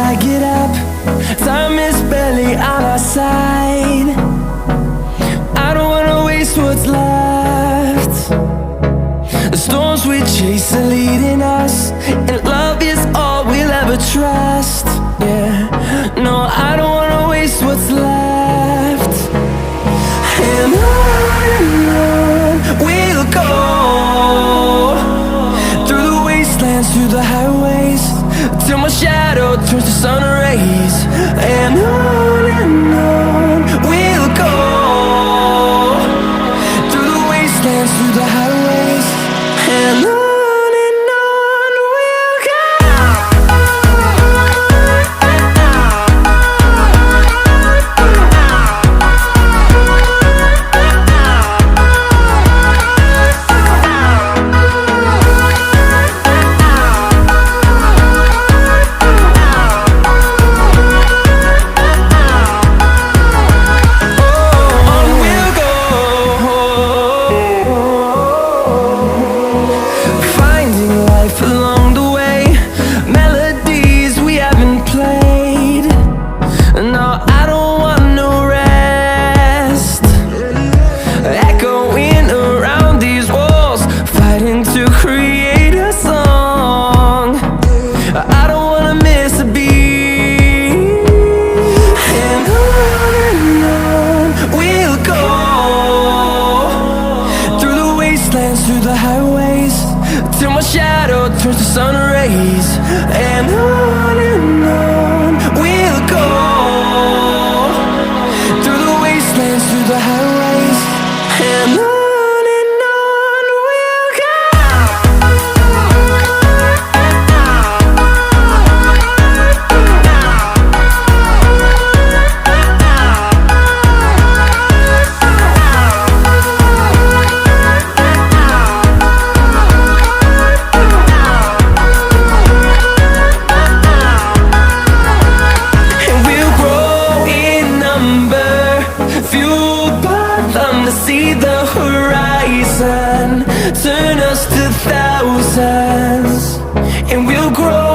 I get up, time is barely on our side. I don't wanna waste what's left. The storms we chase are leading us, and love is all we'll ever trust. Yeah, no, I don't wanna waste what's left. And on we'll go, through the wastelands, through the highways, till my shadow turns to sun rays. And on we'll go, through the wastelands, through the highways, and on we'll go. Through the highways, till my shadow turns to sun rays. And on we'll go, through the wastelands, through the highways, and on we'll go. To see the horizon turn us to thousands, and we'll grow